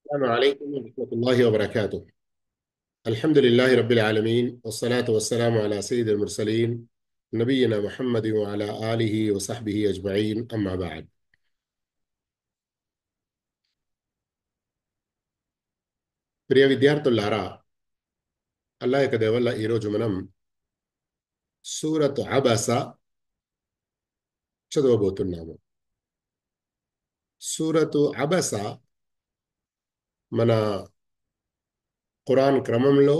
السلام عليكم ورحمة الله وبركاته. الحمد لله رب العالمين والصلاة والسلام على سيد المرسلين نبينا محمد وعلى آله وصحبه أجمعين أما بعد. ప్రియ విద్యార్థులారా, అల్లాహ్ యొక్క దయ వల్ల ఈరోజు మనం సూరత్ అబస చదవబోతున్నాము. సూరతు అబస మన ఖురాన్ క్రమంలో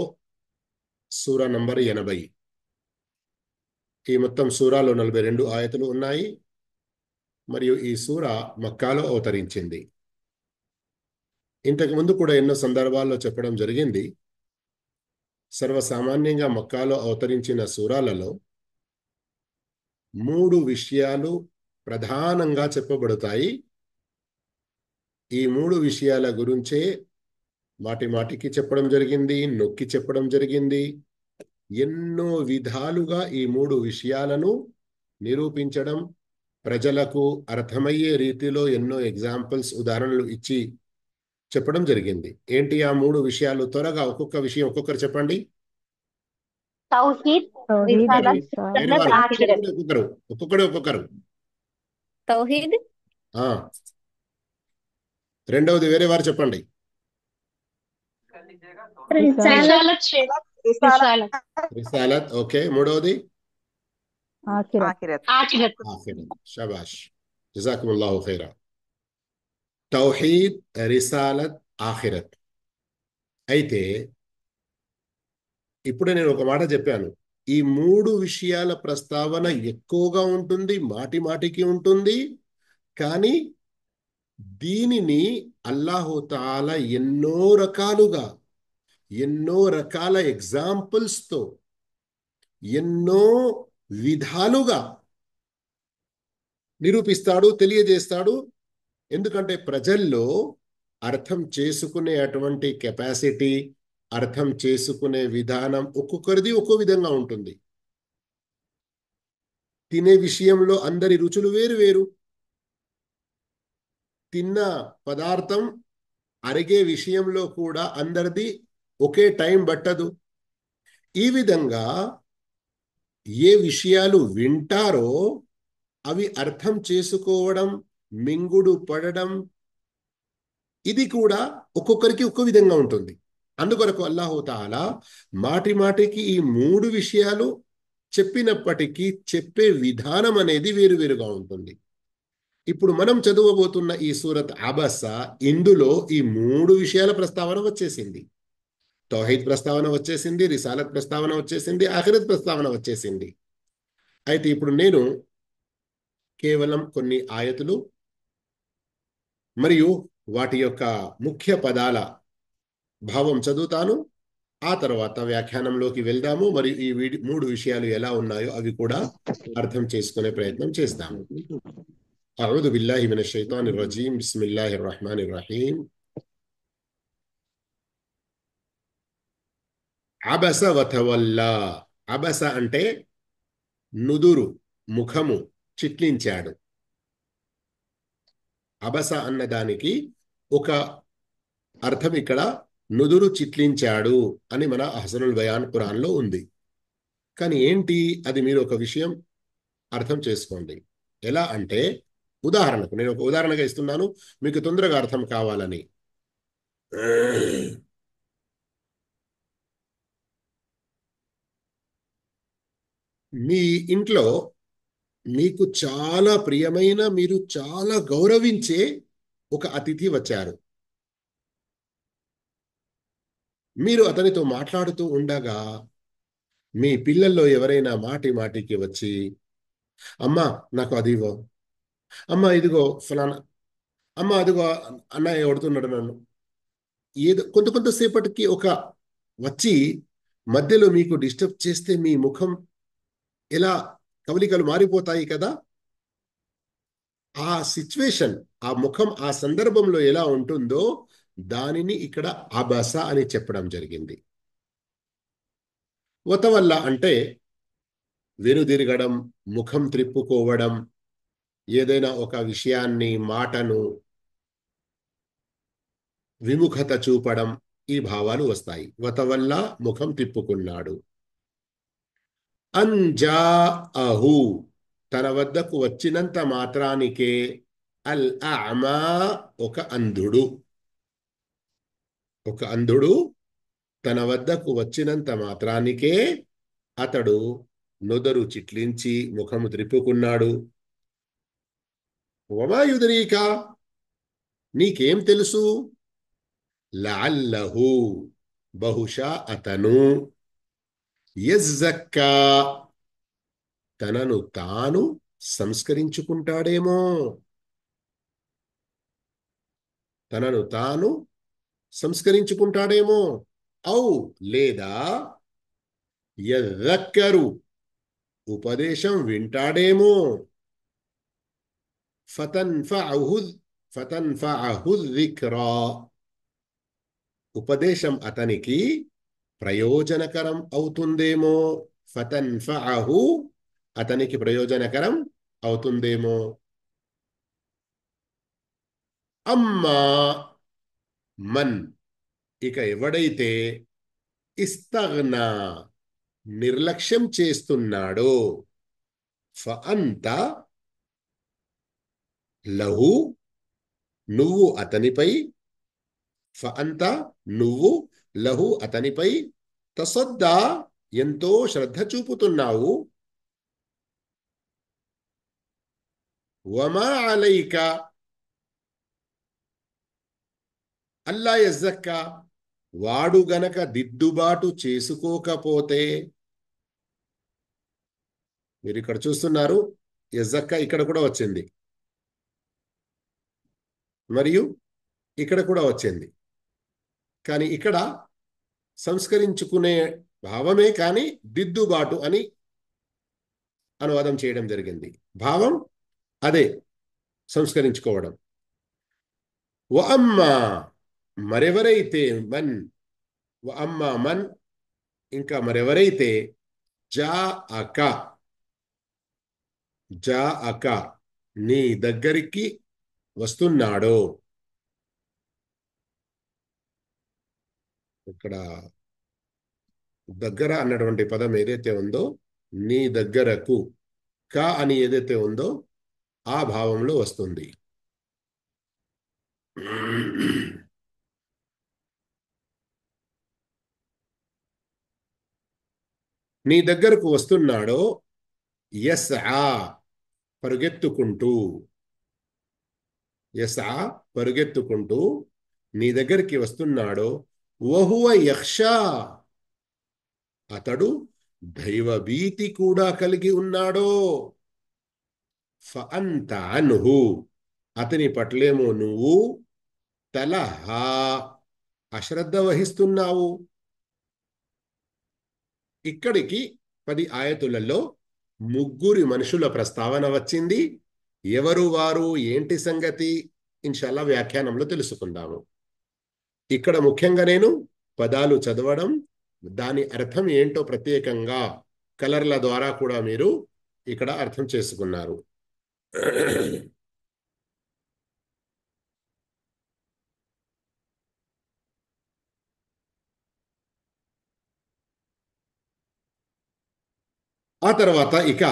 సూరా నంబర్ 80. ఈ మొత్తం సూరాలో 42 ఆయతులు ఉన్నాయి మరియు ఈ సూరా మక్కాలో అవతరించింది. ఇంతకు ముందు కూడా ఎన్నో సందర్భాల్లో చెప్పడం జరిగింది. సర్వసామాన్యంగా మక్కాలో అవతరించిన సూరాలలో 3 విషయాలు ప్రధానంగా చెప్పబడతాయి. ఈ 3 విషయాల గురించే మాటి మాటికి చెప్పడం జరిగింది, నొక్కి చెప్పడం జరిగింది. ఎన్నో విధాలుగా ఈ 3 విషయాలను నిరూపించడం, ప్రజలకు అర్థమయ్యే రీతిలో ఎన్నో ఎగ్జాంపుల్స్, ఉదాహరణలు ఇచ్చి చెప్పడం జరిగింది. ఏంటి ఆ 3 విషయాలు? త్వరగా ఒక్కొక్క విషయం ఒక్కొక్కరు చెప్పండి. తౌహీద్, తౌహీద్ రిసాలత్, వేరే జన్నత్, వారు ఆఖిరత్. ఒక్కొక్కరు. తౌహీద్ ఆ రెండవది వేరే వారు చెప్పండి. రిసాలత్, రిసాలత్, రిసాలత్. ఓకే. మూడవది ఆఖిరత్. ఆఖిరత్. ఆఖిరత్. షబాష్, జజాకుముల్లాహు ఖైరా. తౌహీద్, రిసాలత్, ఆఖిరత్. అయితే ఇప్పుడే నేను ఒక మాట చెప్పాను. ఈ 3 విషయాల ప్రస్తావన ఎక్కువగా ఉంటుంది, మాటి మాటికి ఉంటుంది. కానీ దీనిని అల్లాహు తాలా ఎన్నో రకాల ఎగ్జాంపుల్స్తో ఎన్నో విధాలుగా నిరూపిస్తాడు, తెలియజేస్తాడు. ఎందుకంటే ప్రజల్లో అర్థం చేసుకునే అటువంటి కెపాసిటీ, అర్థం చేసుకునే విధానం ఒక్కొక్కరిది ఒక్కో విధంగా ఉంటుంది. తినే విషయంలో అందరి రుచులు వేరు వేరు. తిన్న పదార్థం అరిగే విషయంలో కూడా అందరిది ఒకే టైం పట్టదు. ఈ విధంగా ఏ విషయాలు వింటారో అవి అర్థం చేసుకోవడం, మింగుడు పడడం, ఇది కూడా ఒక్కొక్కరికి ఒక్కో విధంగా ఉంటుంది. అందుకొరకు అల్లాహు తాలా మాటి మాటికి ఈ 3 విషయాలు చెప్పినప్పటికీ చెప్పే విధానం అనేది వేరువేరుగా ఉంటుంది. ఇప్పుడు మనం చదవబోతున్న ఈ సూరత్ అబస, ఇందులో ఈ 3 విషయాల ప్రస్తావన వచ్చేసింది. తౌహీద్ ప్రస్తావన వచ్చేసింది, రిసాలత్ ప్రస్తావన వచ్చేసింది, ఆఖిరత్ ప్రస్తావన వచ్చేసింది. అయితే ఇప్పుడు నేను కేవలం కొన్ని ఆయతులు మరియు వాటి యొక్క ముఖ్య పదాల భావం చదువుతాను. ఆ తర్వాత వ్యాఖ్యానంలోకి వెళ్దాము. మరియు ఈ 3 విషయాలు ఎలా ఉన్నాయో అవి కూడా అర్థం చేసుకునే ప్రయత్నం చేస్తాము. అఊదు బిల్లాహి మినష్ షైతానిర్ రజీం. బిస్మిల్లాహిర్ రహ్మానిర్ రహీం. అబస వతవల్లా. అబస అంటే నుదురు, ముఖము చిట్లించాడు. అబస అన్నదానికి ఒక అర్థం ఇక్కడ నుదురు చిట్లించాడు అని మన అహ్సనుల్ బయాన్ ఖురాన్లో ఉంది. కానీ ఏంటి అది? మీరు ఒక విషయం అర్థం చేసుకోండి. ఎలా అంటే, ఉదాహరణకు నేను ఒక ఉదాహరణగా ఇస్తున్నాను మీకు తొందరగా అర్థం కావాలని. మీ ఇంట్లో మీకు చాలా ప్రియమైన, మీరు చాలా గౌరవించే ఒక అతిథి వచ్చారు. మీరు అతనితో మాట్లాడుతూ ఉండగా మీ పిల్లల్లో ఎవరైనా మాటి మాటికి వచ్చి, అమ్మా నాకు అది ఇవ్వు, అమ్మ ఇదిగో ఫలానా, అమ్మ అదిగో అన్నయ్య కొడుతున్నాడు నన్ను, ఏదో కొంతసేపటికి ఒక వచ్చి మధ్యలో మీకు డిస్టర్బ్ చేస్తే మీ ముఖం ఎలా, కవలికలు మారిపోతాయి కదా. ఆ సిచ్యువేషన్, ఆ ముఖం ఆ సందర్భంలో ఎలా ఉంటుందో దానిని ఇక్కడ అబస అని చెప్పడం జరిగింది. వతవల్ల అంటే వెనుదిరగడం, ముఖం త్రిప్పుకోవడం, ఏదైనా ఒక విషయాన్ని, మాటను విముఖత చూపడం, ఈ భావాలు వస్తాయి. వతవల్ల ముఖం తిప్పుకున్నాడు. అంజాఅహు తన వద్దకు వచ్చినంత మాత్రానికే అల్ అమా ఒక అంధుడు. ఒక అంధుడు తన వద్దకు వచ్చినంత మాత్రానికే అతడు నుదరు చిట్లించి ముఖము త్రిప్పుకున్నాడు. వమా యుదరీకా నీకేం తెలుసు? లఅల్లహు బహుశా అతను యజ్జక్కా తనను తాను సంస్కరించుకుంటాడేమో. తనను తాను సంస్కరించుకుంటాడేమో. ఔ లేదా యذక్కరు ఉపదేశం వింటాడేమో. ఫతన్ఫఅహు ذిక్రా ఉపదేశం అతనికి ప్రయోజనకరం అవుతుందేమో. ఫతన్ఫఅహు అతనికి ప్రయోజనకరం అవుతుందేమో. అమ్మా మన్ ఇక ఎవడైతే ఇస్తగ్నా నిర్లక్ష్యం చేస్తున్నాడో, ఫఅంత లహు నువ్వు అతనిపై, ఫఅంత నువ్వు లహు అతనిపై తసద్దా ఎంతో శ్రద్ధ చూపుతున్నావు. వమా అలైక అల్లా యజ్జక్కా వాడు గనక దిద్దుబాటు చేసుకోకపోతే. మీరు ఇక్కడ చూస్తున్నారు యజ్జక్కా ఇక్కడ కూడా వచ్చింది, మరియు ఇక్కడ కూడా వచ్చింది. కానీ ఇక్కడ సంస్కరించుకునే భావమే కానీ దిద్దుబాటు అని అనువాదం చేయడం జరిగింది. భావం అదే సంస్కరించుకోవడం. వఅమ్మా మరెవరైతే మన్, వఅమ్మా మన్ ఇంకా మరెవరైతే జాఅక జాఅక నీ దగ్గరికి వస్తున్నాడో. ఇక్కడ దగ్గర అన్నటువంటి పదం ఏదైతే ఉందో, నీ దగ్గరకు కా అని ఏదైతే ఉందో ఆ భావంలో వస్తుంది. నీ దగ్గరకు వస్తున్నాడో, యస్ఆ పరుగెత్తుకుంటూ, యస్ఆ పరుగెత్తుకుంటూ నీ దగ్గరికి వస్తున్నాడో. వహువ యఖ్షా అతడు దైవభీతి కూడా కలిగి ఉన్నాడో. ఫఅంత అన్హు అతని పట్లేమో నువ్వు తలహా అశ్రద్ధ వహిస్తున్నావు. ఇక్కడికి 10 ఆయతులలో ముగ్గురి మనుషుల ప్రస్తావన వచ్చింది. ఎవరు వారు, ఏంటి సంగతి, ఇన్షాల్లా వ్యాఖ్యానంలో తెలుసుకుందాము. ఇక్కడ ముఖ్యంగా నేను పదాలు చదవడం, దాని అర్థం ఏంటో ప్రత్యేకంగా కలర్ల ద్వారా కూడా మీరు ఇక్కడ అర్థం చేసుకున్నారు. ఆ తర్వాత ఇక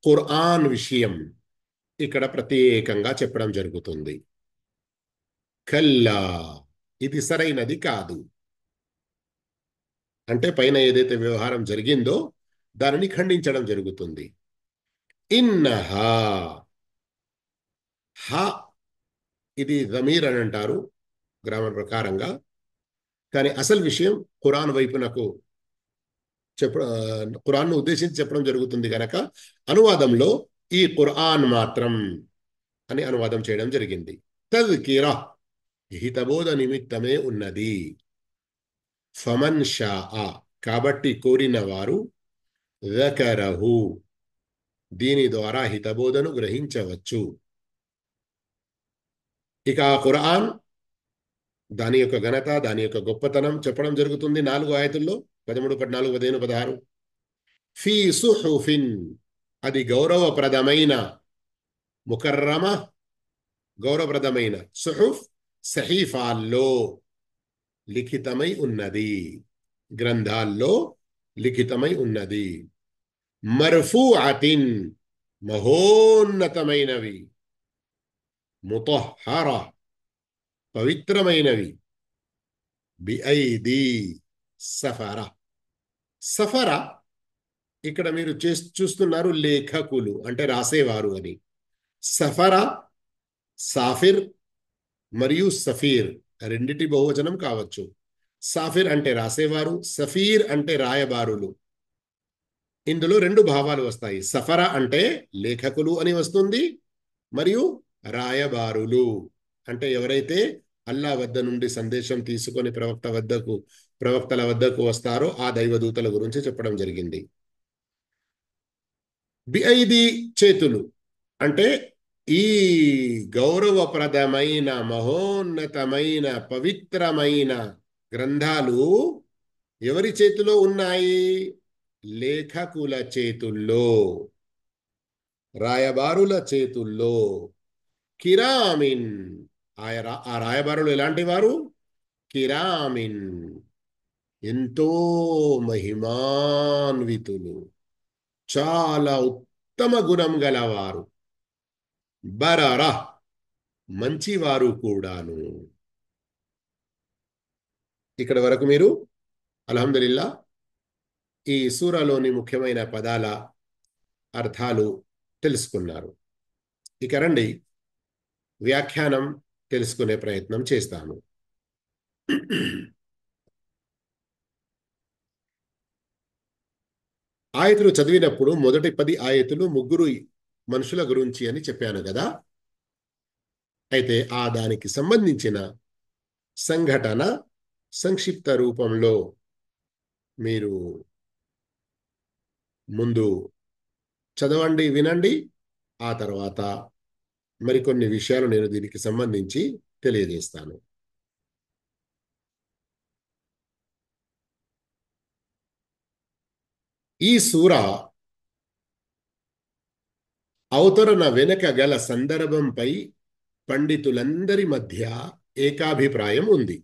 ఖురాన్ విషయం ఇక్కడ ప్రత్యేకంగా చెప్పడం జరుగుతుంది. కల్లా ఇది సరైనది కాదు అంటే పైన ఏదైతే వ్యవహారం జరిగిందో దానిని ఖండించడం జరుగుతుంది. ఇన్నహా హా ఇది జమీర్ అని అంటారు గ్రామర్ ప్రకారంగా. కానీ అసలు విషయం ఖురాన్ వైపునకు ఖురాన్ను ఉద్దేశించి చెప్పడం జరుగుతుంది కనుక అనువాదంలో ఈ ఖురాన్ మాత్రం అని అనువాదం చేయడం జరిగింది. తజ్కిరా హితబోధ నిమిత్తమే ఉన్నది. ఫమన్ షాఅ కాబట్టి కోరిన వారు, జకరహు దీని ద్వారా హితబోధను గ్రహించవచ్చు. ఇక ఆ ఖురాన్ దాని యొక్క ఘనత, దాని యొక్క గొప్పతనం చెప్పడం జరుగుతుంది 4 ఆయతుల్లో 13, 14, 15, 16. ఫీ సుహుఫిన్ అది గౌరవప్రదమైన, ముకర్రమ గౌరవప్రదమైన, సుహుఫ్ సహీఫాల్లో లిఖితమై ఉన్నది, గ్రంథాల్లో లిఖితమై ఉన్నది. మర్ఫూఅతిన్ మహోన్నతమైనవి, ముతహ్హర పవిత్రమైనవి, బిఐది సఫర. సఫర ఇక్కడ మీరు చూస్తున్నారు లేఖకులు అంటే రాసేవారు అని. సఫర, సాఫిర్ మరియు సఫీర్ రెండిటి బహువచనం కావచ్చు. సాఫిర్ అంటే రాసేవారు, సఫీర్ అంటే రాయబారులు. ఇందులో రెండు భావాలు వస్తాయి. సఫర అంటే లేఖకులు అని వస్తుంది, మరియు రాయబారులు అంటే ఎవరైతే అల్లా వద్ద నుండి సందేశం తీసుకొని ప్రవక్తల వద్దకు వస్తారో ఆ దైవదూతల గురించి చెప్పడం జరిగింది. బిఐది చేతులు అంటే ఈ గౌరవప్రదమైన మహోన్నతమైన పవిత్రమైన గ్రంథాలు ఎవరి చేతిలో ఉన్నాయి? లేఖకుల చేతుల్లో, రాయబారుల చేతుల్లో. కిరామిన్, ఆ రాయబారులు ఎలాంటి వారు? కిరామిన్ ఎంతో మహిమాన్వితులు, చాలా ఉత్తమ గుణం గలవారు. బరరా మంచివారు కూడాను. ఇక్కడ వరకు మీరు అల్హమ్దులిల్లా ఈ సూరాలోని ముఖ్యమైన పదాల అర్థాలు తెలుసుకున్నారు. ఇక రండి వ్యాఖ్యానం తెలుసుకునే ప్రయత్నం చేస్తాను. ఆయతులు చదివినప్పుడు మొదటి 10 ఆయతులు ముగ్గురు మనుషుల గురించి అని చెప్పాను కదా. అయితే దానికి సంబంధించిన సంఘటన సంక్షిప్త రూపంలో మీరు ముందు చదవండి, వినండి. ఆ తర్వాత మరికొన్ని విషయాలు నేను దీనికి సంబంధించి తెలియజేస్తాను. ఈ సూర అవతరణ వెనక గల సందర్భంపై పండితులందరి మధ్య ఏకాభిప్రాయం ఉంది.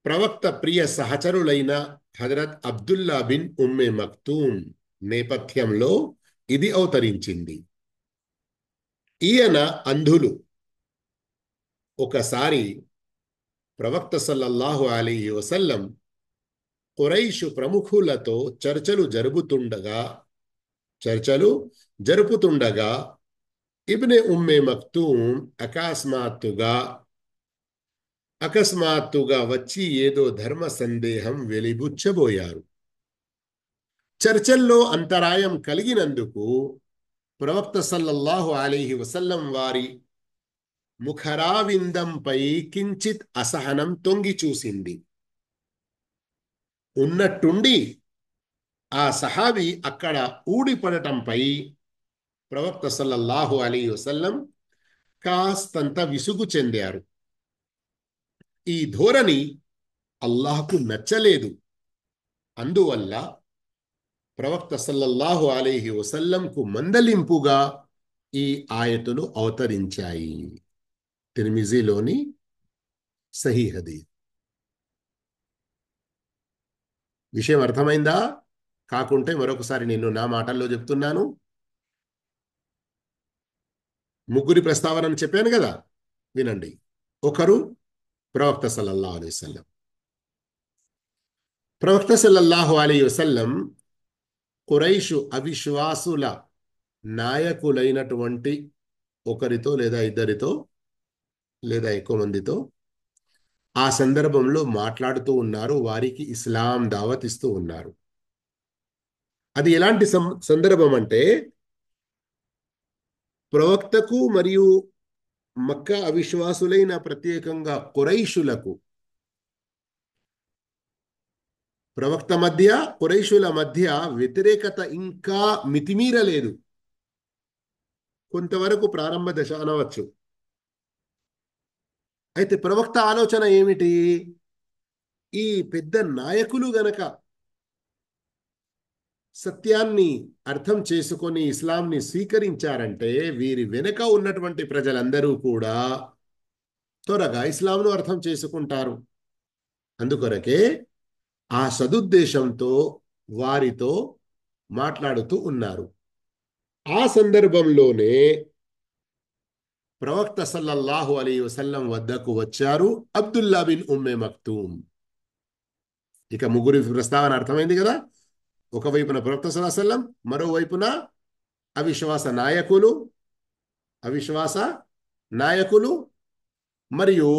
ప్రవక్త ప్రియ సహచరులైన హజరత్ అబ్దుల్లా బిన్ ఉమ్మె మక్తూమ్ నేపథ్యంలో ఇది అవతరించింది. ఈయన అంధులు. ఒకసారి ప్రవక్త సల్లల్లాహు అలైహి వసల్లం ఖురైషు ప్రముఖులతో చర్చలు జరుపుతుండగా ఇబ్నె ఉమ్మె మక్తూమ్ అకస్మాత్తుగా వచ్చి ఏదో ధర్మ సందేహం వెలిబుచ్చబోయారు. చర్చల్లో అంతరాయం కలిగినందుకు ప్రవక్త సల్లల్లాహు అలైహి వసల్లం వారి ముఖరావిందంపై కించిత్ అసహనం తొంగి చూసింది. ఉన్నట్టుండి ఆ సహాబీ అక్కడ ఊడిపడటంపై ప్రవక్త సల్లల్లాహు అలైహి వసల్లం కాస్తంత విసుగు చెందారు. ఈ ధోరణి అల్లాహ్కు నచ్చలేదు. అందువల్ల ప్రవక్త సల్లల్లాహు అలైహి వసల్లంకు మందలింపుగా ఈ ఆయతులు అవతరించాయి. తిర్మిజీలోని సహీహ్ హదీస్. విషయం అర్థమైందా? కాకుంటే మరొకసారి నేను నా మాటల్లో చెప్తున్నాను. ముగ్గురి ప్రస్తావనను చెప్పాను కదా, వినండి. ఒకరు ప్రవక్త సల్లల్లాహు అలైహి వసల్లం. ప్రవక్త సల్లల్లాహు అలైహి వసల్లం ఖురైషు అవిశ్వాసుల నాయకులైనటువంటి ఒకరితో లేదా ఇద్దరితో లేదా ఎక్కువ మందితో ఆ సందర్భంలో మాట్లాడుతూ ఉన్నారు. వారికి ఇస్లాం దావత్ ఇస్తూ ఉన్నారు. అది ఎలాంటి సందర్భం అంటే ప్రవక్తకు మరియు మక్కా అవిశ్వాసులైన ప్రత్యేకంగా ఖురైషులకు ప్రవక్త మధ్య ఖురైషుల మధ్య వ్యతిరేకత ఇంకా మితిమీరలేదు. కొంతవరకు ప్రారంభ దశ అనవచ్చు. అయితే ప్రవక్త ఆలోచన ఏమిటి? ఈ పెద్ద నాయకులు గనక సత్యాన్ని అర్థం చేసుకొని ఇస్లాంని స్వీకరించారంటే వీరి వెనుక ఉన్నటువంటి ప్రజలందరూ కూడా త్వరగా ఇస్లాంను అర్థం చేసుకుంటారు. అందుకొరకే ఆ సదుద్దేశంతో వారితో మాట్లాడుతూ ఉన్నారు. ఆ సందర్భంలోనే ప్రవక్త సల్లల్లాహు అలైహి వసల్లం వద్దకు వచ్చారు అబ్దుల్లా బిన్ ఉమ్మే మక్తూమ్. ఇక ముగ్గురి ప్రస్తావన అర్థమైంది కదా. ఒకవైపున ప్రవక్త సల్లల్లాహు అలైహి వసల్లం, మరోవైపున అవిశ్వాస నాయకులు అవిశ్వాస నాయకులు మరియు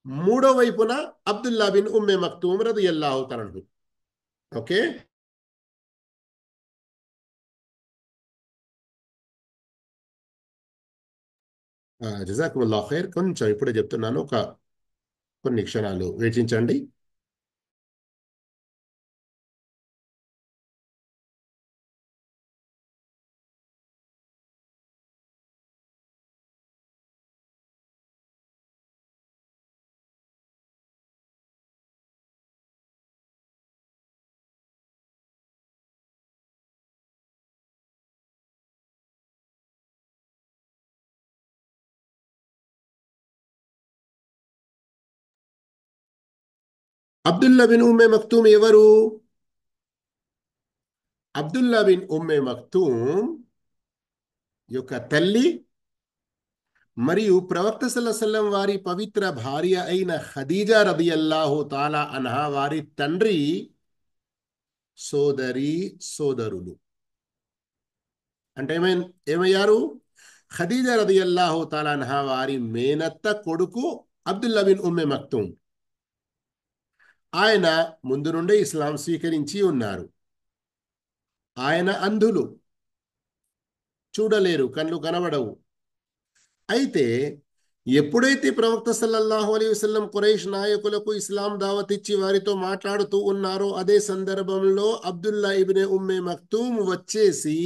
మూడో వైపున అబ్దుల్లా బిన్ ఉమ్మే మక్తూమ్ రదియల్లాహు తఆలా అన్హు. ఓకే, జజాకుముల్లాహు ఖైర్. కొంచెం ఇప్పుడే చెప్తున్నాను, కొన్ని క్షణాలు వేచించండి. అబ్దుల్లా బిన్ ఉమ్మే మక్తూమ్ ఎవరు? అబ్దుల్లా బిన్ ఉమ్మే మక్తూమ్ యొక్క తల్లి మరియు ప్రవక్త సల్లల్లాహు అలైహి వసల్లం వారి పవిత్ర భార్య అయిన ఖదీజా రదియల్లాహు తాలా అన్హా వారి తండ్రి సోదరులు. అంటే ఏమయ్యారు? ఖదీజా రదియల్లాహు తాలా అన్హా వారి మేనత్త కొడుకు అబ్దుల్లా బిన్ ఉమ్మే మక్తూమ్. ఆయన ముందు నుండే ఇస్లాం స్వీకరించి ఉన్నారు. ఆయన అంధులు, చూడలేరు, కళ్ళు కనబడవు. అయితే ఎప్పుడైతే ప్రవక్త సల్లల్లాహు అలైహి వసల్లం ఖురైష్ నాయకులకు ఇస్లాం దావత్ ఇచ్చి వారితో మాట్లాడుతూ ఉన్నారో అదే సందర్భంలో అబ్దుల్లా ఇబ్నే ఉమ్మే మక్తూమ్ వచ్చేసి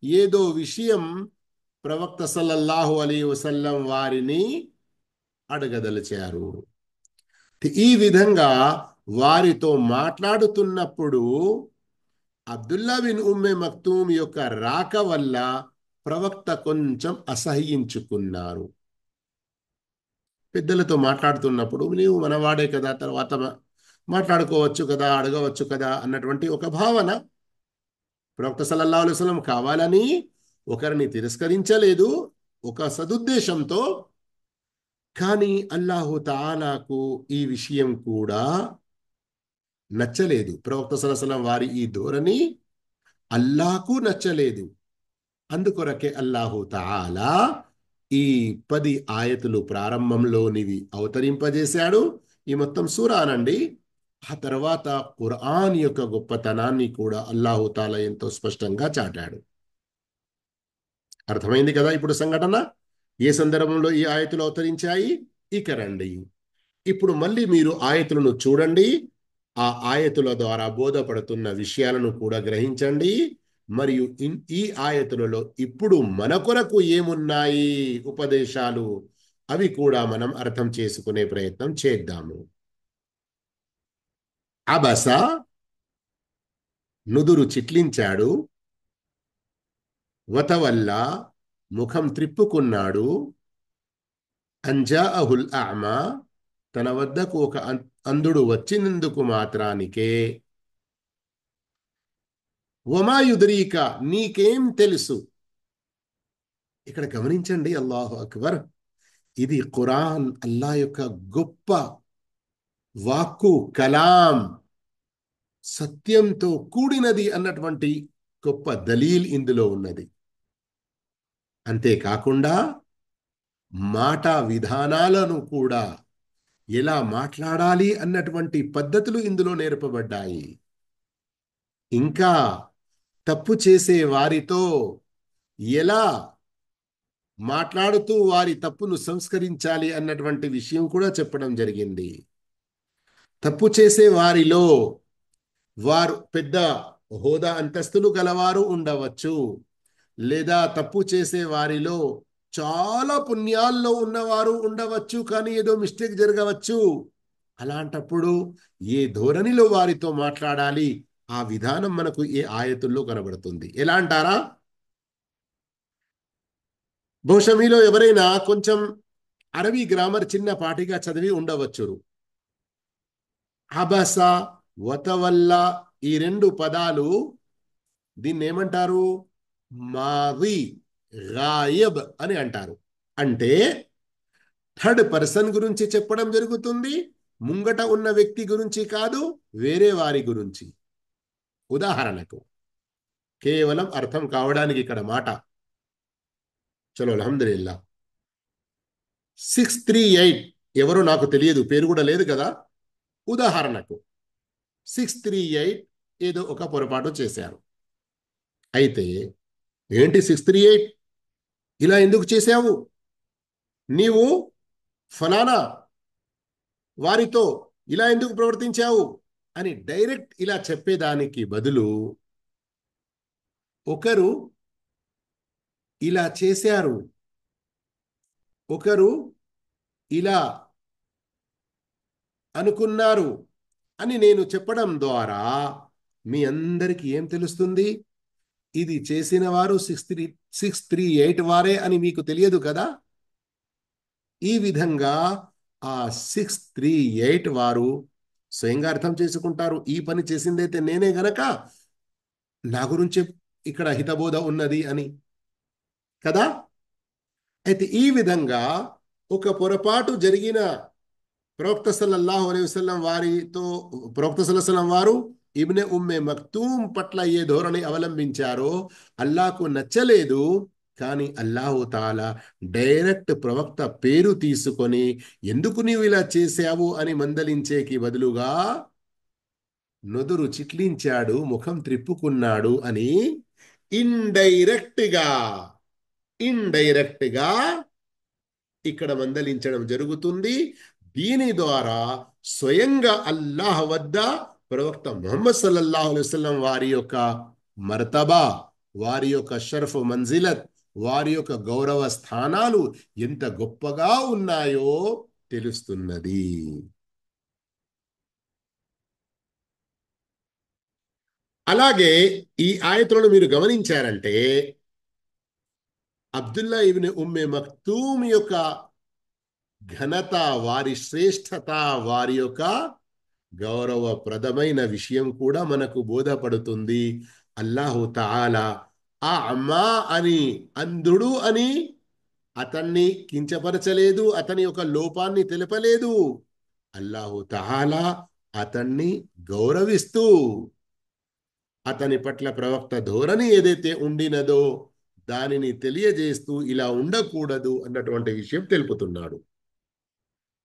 ఏదో విషయం ప్రవక్త సల్లల్లాహు అలైహి వసల్లం వారిని అడగదలిచారు. ఈ విధంగా వారితో మాట్లాడుతున్నప్పుడు అబ్దుల్లా బిన్ ఉమ్మే మక్తూమ్ యొక్క రాక వల్ల ప్రవక్త కొంచెం అసహ్యించుకున్నారు. పెద్దలతో మాట్లాడుతున్నప్పుడు నీవు మనవాడే కదా, తర్వాత మాట్లాడుకోవచ్చు కదా, అడగవచ్చు కదా అన్నటువంటి ఒక భావన. ప్రవక్త సల్లల్లాహు అలైహి వసల్లం కావాలని ఒకరిని తిరస్కరించలేదు, ఒక సదుద్దేశంతో. కానీ అల్లాహు తాలాకు ఈ విషయం కూడా నచ్చలేదు. ప్రవక్త సల్లల్లాహు అలైహి వసల్లం వారి ఈ ధోరణి అల్లాహకు నచ్చలేదు. అందుకొరకే అల్లాహు తాలా ఈ 10 ఆయతులు ప్రారంభంలోనివి అవతరింపజేశాడు. ఈ మొత్తం సూరా అనండి. ఆ తర్వాత ఖురాన్ యొక్క గొప్పతనాన్ని కూడా అల్లాహు తాలా ఎంతో స్పష్టంగా చాటాడు. అర్థమైంది కదా ఇప్పుడు సంఘటన? ఏ సందర్భంలో ఈ ఆయతులు అవతరించాయి? ఇక రండి, ఇప్పుడు మళ్ళీ మీరు ఆయతులను చూడండి. ఆ ఆయతుల ద్వారా బోధపడుతున్న విషయాలను కూడా గ్రహించండి. మరియు ఈ ఆయతులలో ఇప్పుడు మన కొరకు ఏమున్నాయి ఉపదేశాలు, అవి కూడా మనం అర్థం చేసుకునే ప్రయత్నం చేద్దాము. అబస, నుదురు చిట్లించాడు. వతవల్ల, ముఖం త్రిప్పుకున్నాడు. అంజాఅహుల్ అమా, తన వద్దకు ఒక అంధుడు వచ్చినందుకు మాత్రానికే. వమా యుద్రీక, నీకేం తెలుసు. ఇక్కడ గమనించండి, అల్లాహు అక్బర్. ఇది ఖురాన్, అల్లా యొక్క గొప్ప వాక్కు, కలాం, సత్యంతో కూడినది అన్నటువంటి గొప్ప దలీల్ ఇందులో ఉన్నది. అంతేకాకుండా మాట విధానాలను కూడా, ఎలా మాట్లాడాలి అన్నటువంటి పద్ధతులు ఇందులో నేర్పబడ్డాయి. ఇంకా తప్పు చేసే వారితో ఎలా మాట్లాడుతూ వారి తప్పును సంస్కరించాలి అన్నటువంటి విషయం కూడా చెప్పడం జరిగింది. తప్పు చేసే వారిలో వారు పెద్ద హోదా అంతస్తులు గలవారు ఉండవచ్చు, లేదా తప్పు చేసే వారిలో చాలా పుణ్యాల్లో ఉన్నవారు ఉండవచ్చు, కానీ ఏదో మిస్టేక్ జరగవచ్చు. అలాంటప్పుడు ఏ ధోరణిలో వారితో మాట్లాడాలి, ఆ విధానం మనకు ఏ ఆయతుల్లో కనబడుతుంది. ఎలా అంటారా? బహుశా మీలో ఎవరైనా కొంచెం అరబీ గ్రామర్ చిన్నపాటిగా చదివి ఉండవచ్చురు. అబస వతవల్ల ఈ రెండు పదాలు దీన్ని ఏమంటారు? మాది గాయబ్ అని అంటారు. అంటే థర్డ్ పర్సన్ గురించి చెప్పడం జరుగుతుంది, ముంగట ఉన్న వ్యక్తి గురించి కాదు, వేరే వారి గురించి. ఉదాహరణకు కేవలం అర్థం కావడానికి ఇక్కడ మాట. చలో అల్హమ్దులిల్లా. 638 ఎవరో నాకు తెలియదు, పేరు కూడా లేదు కదా. ఉదాహరణకు 638 ఏదో ఒక పొరపాటు చేశారు. అయితే ఏంటి 638 ఇలా ఎందుకు చేశావు, నీవు ఫలానా వారితో ఇలా ఎందుకు ప్రవర్తించావు అని డైరెక్ట్ ఇలా చెప్పేదానికి బదులు, ఒకరు ఇలా చేశారు, ఒకరు ఇలా అనుకున్నారు అని నేను చెప్పడం ద్వారా మీ అందరికీ ఏం తెలుస్తుంది? ఇది చేసిన వారు 638 వారే అని మీకు తెలియదు కదా. ఈ విధంగా ఆ 638 వారు స్వయంగా అర్థం చేసుకుంటారు, ఈ పని చేసిందైతే నేనే గనక నా గురించి ఇక్కడ హితబోధ ఉన్నది అని కదా. అయితే ఈ విధంగా ఒక పొరపాటు జరిగిన ప్రవక్త సల్లల్లాహు అలైహి వసల్లం వారితో, ప్రవక్త సల్లల్లాహు అలైహి వసల్లం వారు ఇబ్నె ఉమ్మె మక్తూమ్ పట్ల ఏ ధోరణి అవలంబించారో అల్లాహకు నచ్చలేదు. కానీ అల్లాహు తాలా డైరెక్ట్ ప్రవక్త పేరు తీసుకొని ఎందుకు నీవు ఇలా చేశావు అని మందలించేకి బదులుగా నుదురు చిట్లించాడు, ముఖం త్రిప్పుకున్నాడు అని ఇండైరెక్ట్ గా ఇక్కడ మందలించడం జరుగుతుంది. దీని ద్వారా స్వయంగా అల్లాహ్ వద్ద ప్రవక్త ముహమ్మద్ సల్లల్లాహు అలైహి వసల్లం వారి యొక్క మర్తబా, వారి యొక్క షర్ఫ్ మంజిలత్, వారి యొక్క గౌరవ స్థానాలు ఎంత గొప్పగా ఉన్నాయో తెలుస్తున్నది. అలాగే ఈ ఆయతులను మీరు గమనించారంటే అబ్దుల్లా ఇబ్న్ ఉమ్మె మక్తూమ్ యొక్క ఘనత, వారి శ్రేష్టత, వారి యొక్క గౌరవప్రదమైన విషయం కూడా మనకు బోధపడుతుంది. అల్లాహు తాలా ఆ అమ్మా అని, అంధుడు అని అతన్ని కించపరచలేదు, అతని యొక్క లోపాన్ని తెలపలేదు. అల్లాహు తాలా అతన్ని గౌరవిస్తూ అతని పట్ల ప్రవక్త ధోరణి ఏదైతే ఉండినదో దానిని తెలియజేస్తూ ఇలా ఉండకూడదు అన్నటువంటి విషయం తెలుపుతున్నాడు.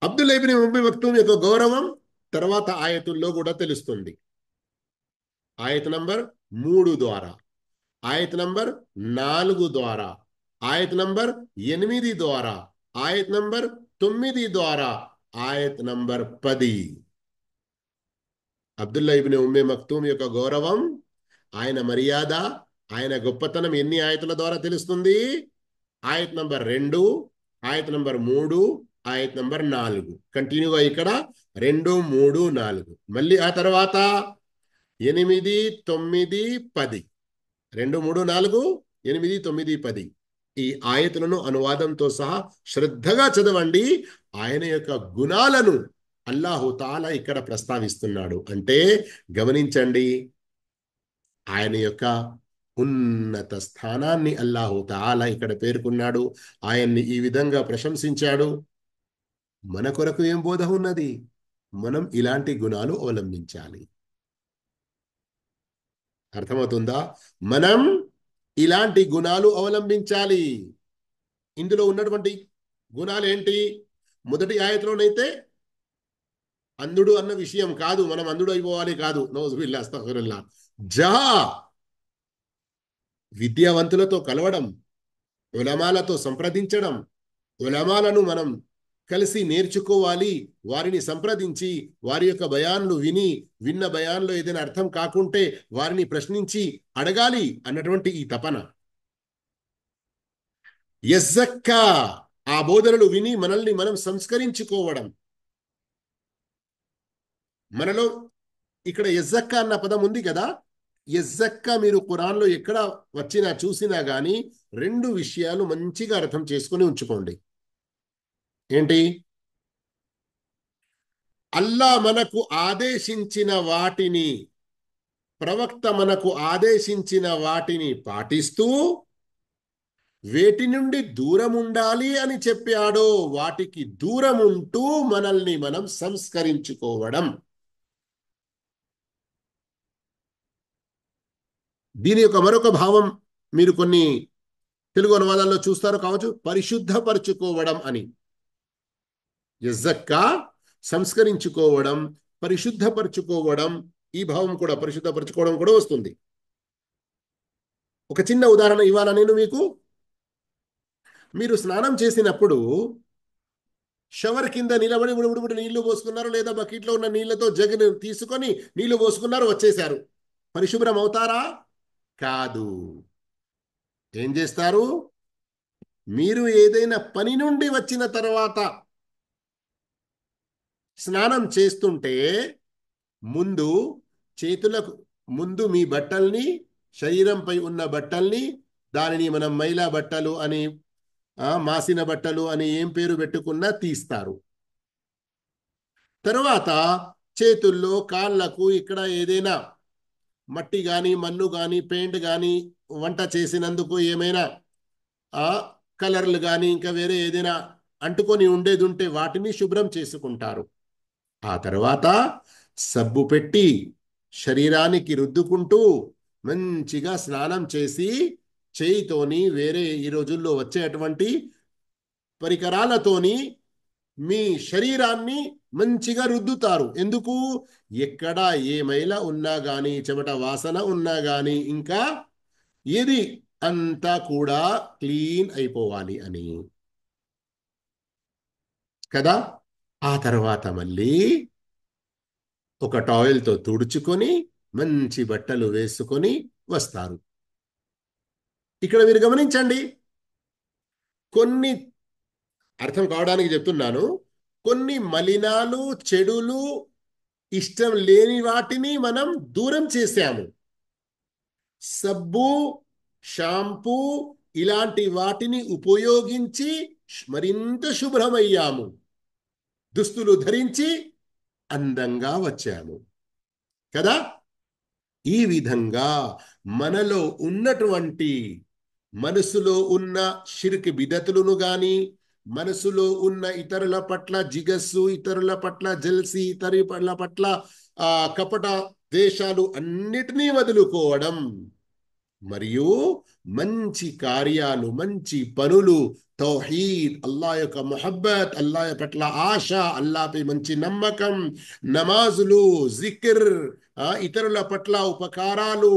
అబ్దుల్లా ఇబ్న్ ఉమ్మి మక్తూమ్ యొక్క గౌరవం తర్వాత ఆయతుల్లో కూడా తెలుస్తుంది. ఆయత్ నంబర్ 3 ద్వారా, ఆయత్ నంబర్ 4 ద్వారా, ఆయత్ నంబర్ 8 ద్వారా, ఆయత్ నంబర్ 9 ద్వారా, ఆయత్ నంబర్ 10. అబ్దుల్లా ఇబ్న్ ఉమ్మి మక్తూమ్ యొక్క గౌరవం, ఆయన మర్యాద, ఆయన గొప్పతనం ఎన్ని ఆయతుల ద్వారా తెలుస్తుంది? ఆయత్ నంబర్ 2, ఆయత్ నంబర్ 3, ఆయత్ నంబర్ 4. కంటిన్యూగా ఇక్కడ 2, 3, 4. మళ్ళీ ఆ తర్వాత 8, 9, 10. 2, 3, 4, 8, 9, 10. ఈ ఆయతులను అనువాదంతో సహా శ్రద్ధగా చదవండి. ఆయన యొక్క గుణాలను అల్లాహు తాలా ఇక్కడ ప్రస్తావిస్తున్నాడు. అంటే గమనించండి, ఆయన యొక్క ఉన్నత స్థానాన్ని అల్లాహు తాలా ఇక్కడ పేర్కొన్నాడు. ఆయన్ని ఈ విధంగా ప్రశంసించాడు. మన కొరకు ఏం బోధ ఉన్నది? మనం ఇలాంటి గుణాలు అవలంబించాలి. అర్థమవుతుందా? మనం ఇలాంటి గుణాలు అవలంబించాలి. ఇందులో ఉన్నటువంటి గుణాలు ఏంటి? మొదటి ఆయతలోనైతే అంధుడు అన్న విషయం కాదు, మనం అంధుడు అయిపోవాలి కాదు. నౌజుబిల్లా, అస్తగ్ఫిరుల్లా. విద్యావంతులతో కలవడం, ఉలమాలతో సంప్రదించడం, ఉలమాలను మనం కలిసి నేర్చుకోవాలి, వారిని సంప్రదించి వారి యొక్క బయాన్లు విన్న బయాన్లో ఏదైనా అర్థం కాకుంటే వారిని ప్రశ్నించి అడగాలి అన్నటువంటి ఈ తపన. యజ్జక్కా, ఆ బోధనలు విని మనల్ని మనం సంస్కరించుకోవడం. మనలో ఇక్కడ యజ్జక్కా అన్న పదం ఉంది కదా. యజ్జక్కా మీరు ఖురాన్లో ఎక్కడ వచ్చినా చూసినా గానీ 2 విషయాలు మంచిగా అర్థం చేసుకుని ఉంచుకోండి. ఏంటి? అల్లా మనకు ఆదేశించిన వాటిని, ప్రవక్త మనకు ఆదేశించిన వాటిని పాటిస్తూ వేటి నుండి దూరం ఉండాలి అని చెప్పాడో వాటికి దూరం ఉంటూ మనల్ని మనం సంస్కరించుకోవడం. దీని యొక్క మరొక భావం మీరు కొన్ని తెలుగు అనువాదాల్లో చూస్తారు కావచ్చు, పరిశుద్ధపరచుకోవడం అని. యజ్జక్కా సంస్కరించుకోవడం, పరిశుద్ధపరచుకోవడం, ఈ భావం కూడా పరిశుద్ధపరచుకోవడం కూడా వస్తుంది. ఒక చిన్న ఉదాహరణ ఇవ్వాలా నేను మీకు? మీరు స్నానం చేసినప్పుడు షవర్ కింద నిలబడి బుడిబుడి నీళ్లు పోసుకున్నారు, లేదా బకెట్లో ఉన్న నీళ్లతో జగను తీసుకొని నీళ్లు పోసుకున్నారు, వచ్చేశారు. పరిశుభ్రం అవుతారా? కాదు. ఏం చేస్తారు? మీరు ఏదైనా పని నుండి వచ్చిన తర్వాత స్నానం చేస్తుంటే ముందు చేతులకు ముందు మీ బట్టల్ని, శరీరంపై ఉన్న బట్టల్ని, దానిని మనం మైలా బట్టలు అని, మాసిన బట్టలు అని ఏం పేరు పెట్టుకున్నా తీస్తారు. తరువాత చేతుల్లో, కాళ్ళకు ఇక్కడ ఏదైనా మట్టి కానీ, మన్ను కానీ, పెయింట్ కానీ, వంట చేసినందుకు ఏమైనా కలర్లు కానీ ఇంకా వేరే ఏదైనా అంటుకొని ఉండేది ఉంటే వాటిని శుభ్రం చేసుకుంటారు. ఆ తర్వాత సబ్బు పెట్టి శరీరానికి రుద్దుకుంటూ మంచిగా స్నానం చేసి చేయితోని, వేరే ఈ రోజుల్లో వచ్చేటువంటి పరికరాలతోని మీ శరీరాన్ని మంచిగా రుద్దుతారు. ఎందుకు? ఎక్కడ ఏ మైల ఉన్నా గాని, చెమట వాసన ఉన్నా గాని, ఇంకా ఏది అంతా కూడా క్లీన్ అయిపోవాలి అని కదా. ఆ తర్వాత మళ్ళీ ఒక టాయిల్తో తుడుచుకొని మంచి బట్టలు వేసుకొని వస్తారు. ఇక్కడ మీరు గమనించండి, కొన్ని అర్థం కావడానికి చెప్తున్నాను, కొన్ని మలినాలు, చెడులు, ఇష్టం లేని వాటిని మనం దూరం చేశాము. సబ్బు, షాంపూ ఇలాంటి వాటిని ఉపయోగించి మరింత శుభ్రమయ్యాము. దుస్తులు ధరించి అందంగా వచ్చాము కదా. ఈ విధంగా మనలో ఉన్నటువంటి, మనసులో ఉన్న షిర్క్ బిదతులను గాని, మనసులో ఉన్న ఇతరుల పట్ల జిగస్సు, ఇతరుల పట్ల జల్సి, ఇతరుల పట్ల కపట ద్వేషాలు అన్నిటినీ వదులుకోవడం, మరియు మంచి కార్యాలు, మంచి పనులు, తౌహీద్, అల్లా యొక్క ముహబ్బత్, అల్లా పట్ల ఆశ, అల్లాపై మంచి నమ్మకం, నమాజులు, జిక్ర్, ఇతరుల పట్ల ఉపకారాలు,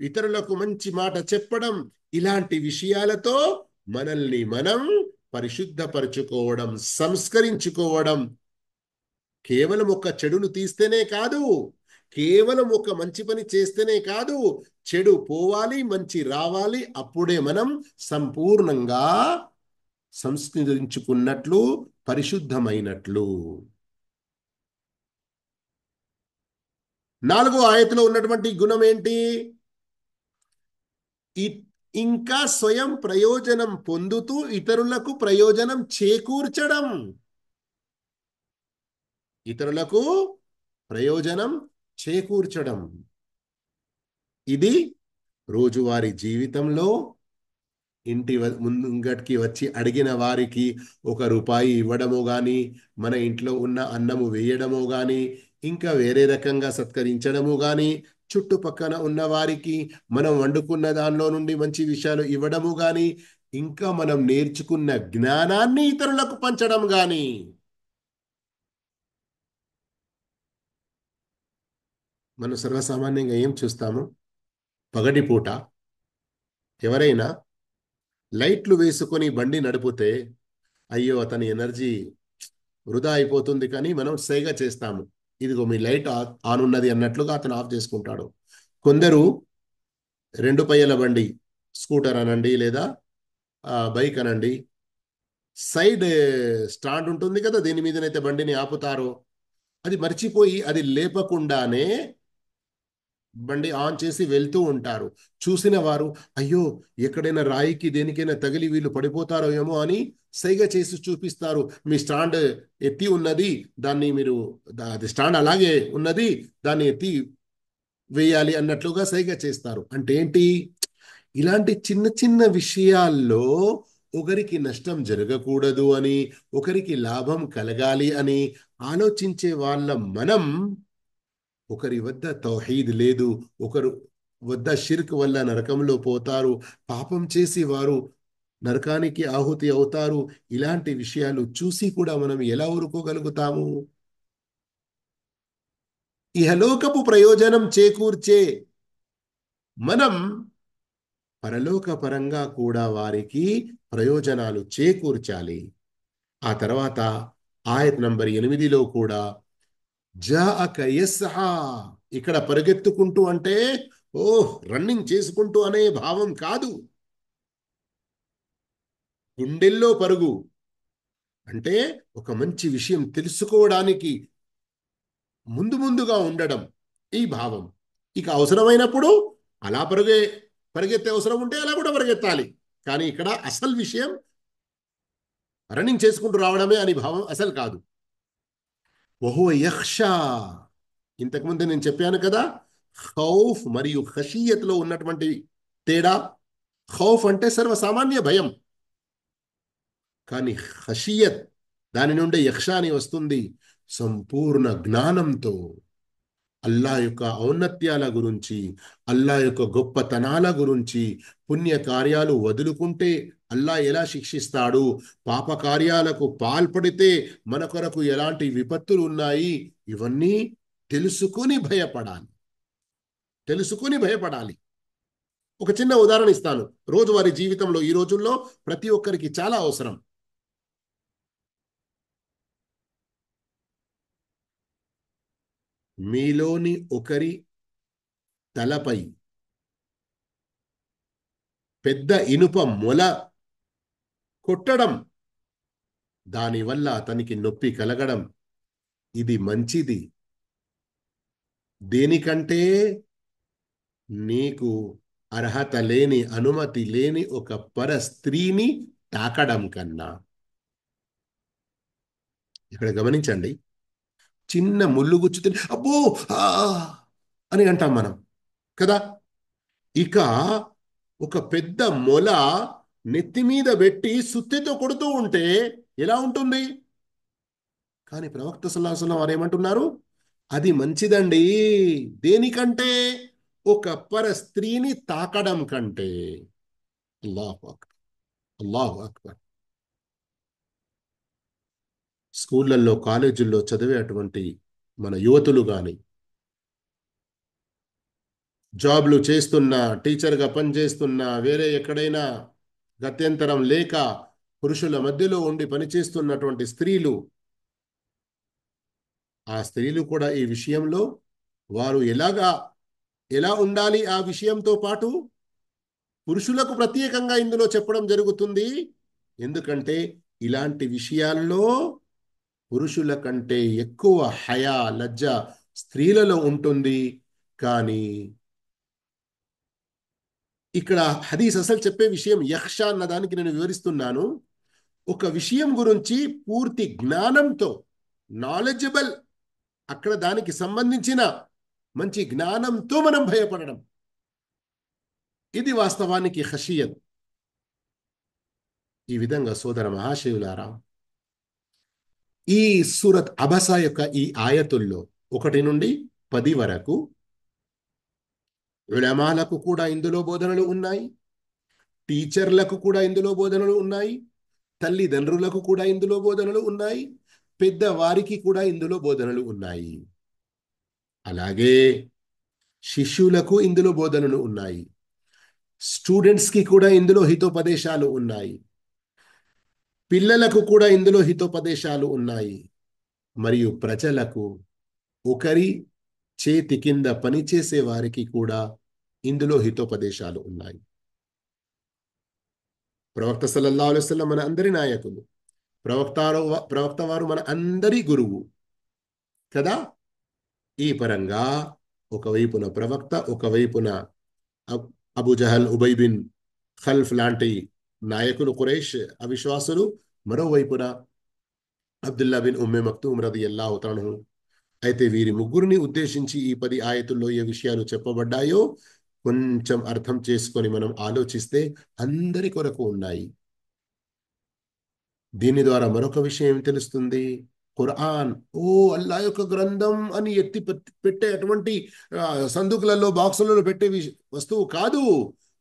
ఇతరులకు మంచి మాట చెప్పడం, ఇలాంటి విషయాలతో మనల్ని మనం పరిశుద్ధపరచుకోవడం, సంస్కరించుకోవడం. కేవలం ఒక చెడును తీస్తేనే కాదు, కేవలం ఒక మంచి పని చేస్తేనే కాదు, చెడు పోవాలి, మంచి రావాలి. అప్పుడే మనం సంపూర్ణంగా సంస్కరించుకున్నట్లు, పరిశుద్ధమైనట్లు. 4వ ఆయతలో ఉన్నటువంటి గుణం ఏంటి? ఇంకా స్వయం ప్రయోజనం పొందుతూ ఇతరులకు ప్రయోజనం చేకూర్చడం. ఇతరులకు ప్రయోజనం చేకూర్చడం. ఇది రోజువారీ జీవితంలో ఇంటి ముంగటికి వచ్చి అడిగిన వారికి ₹1 ఇవ్వడము గాని, మన ఇంట్లో ఉన్న అన్నము వేయడము గాని, ఇంకా వేరే రకంగా సత్కరించడము గాని, చుట్టుపక్కన ఉన్న వారికి మనం వండుకున్న దానిలో నుండి మంచి విషయాలు ఇవ్వడము గాని, ఇంకా మనం నేర్చుకున్న జ్ఞానాన్ని ఇతరులకు పంచడం గాని. మనం సర్వసామాన్యంగా ఏం చూస్తాము? పగటిపూట ఎవరైనా లైట్లు వేసుకొని బండి నడిపితే, అయ్యో అతని ఎనర్జీ వృధా అయిపోతుంది, కానీ మనం సైగ చేస్తాము, ఇదిగో మీ లైట్ ఆన్ ఉన్నది అన్నట్లుగా అతను ఆఫ్ చేసుకుంటాడు. కొందరు 2 పయ్యల బండి, స్కూటర్ అనండి లేదా బైక్ అనండి, సైడ్ స్టాండ్ ఉంటుంది కదా, దీని మీదనైతే బండిని ఆపుతారో, అది మర్చిపోయి అది లేపకుండానే బండి ఆన్ చేసి వెళ్తూ ఉంటారు. చూసిన వారు, అయ్యో ఎక్కడైనా రాయికి దేనికైనా తగిలి వీళ్ళు పడిపోతారో ఏమో అని సైగ చేసి చూపిస్తారు. మీ స్టాండ్ ఎత్తి ఉన్నది, దాన్ని మీరు అది స్టాండ్ అలాగే ఉన్నది, దాన్ని ఎత్తి వేయాలి అన్నట్లుగా సైగ చేస్తారు. అంటే ఏంటి? ఇలాంటి చిన్న చిన్న విషయాల్లో ఒకరికి నష్టం జరగకూడదు అని, ఒకరికి లాభం కలగాలి అని ఆలోచించే వాళ్ళ మనం, ఒకరి వద్ద తౌహీద్ లేదు, ఒకరు వద్ద షిర్క్ వల్ల నరకంలో పోతారు, పాపం చేసి వారు నరకానికి ఆహుతి అవుతారు. ఇలాంటి విషయాలు చూసి కూడా మనం ఎలా ఊరుకోగలుగుతాము? ఇహలోకపు ప్రయోజనం చేకూర్చే మనం పరలోక పరంగా కూడా వారికి ప్రయోజనాలు చేకూర్చాలి. ఆ తర్వాత ఆయత్ నంబర్ 8లో కూడా జాఅక యస్ఆ, ఇక్కడ పరిగెత్తుకుంటూ అంటే ఓహ్ రన్నింగ్ చేసుకుంటూ అనే భావం కాదు. గుండెల్లో పరుగు అంటే ఒక మంచి విషయం తెలుసుకోవడానికి ముందుగా ఉండడం, ఈ భావం. ఇక అవసరమైనప్పుడు అలా పరిగెత్తే అవసరం ఉంటే అలా కూడా పరిగెత్తాలి. కానీ ఇక్కడ అసలు విషయం రన్నింగ్ చేసుకుంటూ రావడమే అని భావం అసలు కాదు. వహువ యఖ్షా, ఇంతకుముందు నేను చెప్పాను కదా, ఖౌఫ్ మరియు ఖషియత్లో ఉన్నటువంటి తేడా. ఖౌఫ్ అంటే సర్వసామాన్య భయం, కానీ ఖషియత్ దాని నుండి యక్ష అని వస్తుంది. సంపూర్ణ జ్ఞానంతో అల్లా యొక్క ఔన్నత్యాల గురించి, అల్లా యొక్క గొప్పతనాల గురించి, పుణ్య కార్యాలు వదులుకుంటే అల్లా ఎలా శిక్షిస్తాడు, పాప కార్యాలకు పాల్పడితే మన కొరకు ఎలాంటి విపత్తులు ఉన్నాయి, ఇవన్నీ తెలుసుకొని భయపడాలి. తెలుసుకొని భయపడాలి. ఒక చిన్న ఉదాహరణ ఇస్తాను. రోజువారీ జీవితంలో ఈ రోజుల్లో ప్రతి ఒక్కరికి చాలా అవసరం. మీలోని ఒకరి తలపై పెద్ద ఇనుప మొల కొట్టడం, దానివల్ల అతనికి నొప్పి కలగడం, ఇది మంచిది. దేనికంటే నీకు అర్హత లేని, అనుమతి లేని ఒక పర స్త్రీని తాకడం కన్నా. ఇక్కడ గమనించండి, చిన్న ముళ్ళు గుచ్చితే అబ్బో ఆ అని అంటాం మనం కదా. ఇక ఒక పెద్ద మొల నెత్తి మీద పెట్టి సుత్తితో కొడుతూ ఉంటే ఎలా ఉంటుంది? కానీ ప్రవక్త సల్లల్లాహు అలైహి వసల్లం వారు ఏమంటున్నారు? అది మంచిదండి. దేనికంటే? ఒక పర స్త్రీని తాకడం కంటే. అల్లాహు అక్బర్, అల్లాహు అక్బర్. స్కూళ్ళల్లో, కాలేజీల్లో చదివే అటువంటి మన యువతులు కానీ, జాబ్లు చేస్తున్నా, టీచర్గా పనిచేస్తున్నా, వేరే ఎక్కడైనా గత్యంతరం లేక పురుషుల మధ్యలో ఉండి పనిచేస్తున్నటువంటి స్త్రీలు, ఆ స్త్రీలు కూడా ఈ విషయంలో వారు ఎలా ఉండాలి, ఆ విషయంతో పాటు పురుషులకు ప్రత్యేకంగా ఇందులో చెప్పడం జరుగుతుంది. ఎందుకంటే ఇలాంటి విషయాల్లో పురుషుల కంటే ఎక్కువ హయా, లజ్జ స్త్రీలలో ఉంటుంది. కానీ ఇక్కడ హదీస్ అసలు చెప్పే విషయం యక్ష అన్నదానికి నేను వివరిస్తున్నాను. ఒక విషయం గురించి పూర్తి జ్ఞానంతో, నాలెడ్జబుల్, అక్కడ దానికి సంబంధించిన మంచి జ్ఞానంతో మనం భయపడడం, ఇది వాస్తవానికి ఖషియత్. ఈ విధంగా సోదర మహాశివులారా, ఈ సూరత్ అబసా యొక్క ఈ ఆయతుల్లో 1 నుండి 10 వరకు ఉలమాలకు కూడా ఇందులో బోధనలు ఉన్నాయి, టీచర్లకు కూడా ఇందులో బోధనలు ఉన్నాయి, తల్లిదండ్రులకు కూడా ఇందులో బోధనలు ఉన్నాయి, పెద్దవారికి కూడా ఇందులో బోధనలు ఉన్నాయి. అలాగే శిష్యులకు ఇందులో బోధనలు ఉన్నాయి, స్టూడెంట్స్కి కూడా ఇందులో హితోపదేశాలు ఉన్నాయి, పిల్లలకు కూడా ఇందులో హితోపదేశాలు ఉన్నాయి, మరియు ప్రజలకు, ఒకరి చేతి కింద పనిచేసే వారికి కూడా ఇందులో హితోపదేశాలు ఉన్నాయి. ప్రవక్త సల్లల్లాహు అలైహి వసల్లం మన అందరి నాయకులు, ప్రవక్త వారు మన అందరి గురువు కదా. ఈ పరంగా ఒకవైపున ప్రవక్త, ఒకవైపున అబూ జహల్, ఉబై బిన్ ఖల్ఫ్ లాంటి నాయకులు, ఖురైష్ అవిశ్వాసులు, మరోవైపున అబ్దుల్లా బిన్ ఉమ్మె మక్తూమ్ రదియల్లాహు తఆలా అయితే వీరి ముగ్గురిని ఉద్దేశించి ఈ 10 ఆయతుల్లో ఏ విషయాలు చెప్పబడ్డాయో కొంచెం అర్థం చేసుకొని మనం ఆలోచిస్తే అందరి కొరకు ఉన్నాయి. దీని ద్వారా మరొక విషయం ఏం తెలుస్తుంది? ఖురాన్ అల్లా యొక్క గ్రంథం అని ఎత్తి పెట్టే అటువంటి సందుకులలో బాక్సులలో పెట్టే వస్తువు కాదు.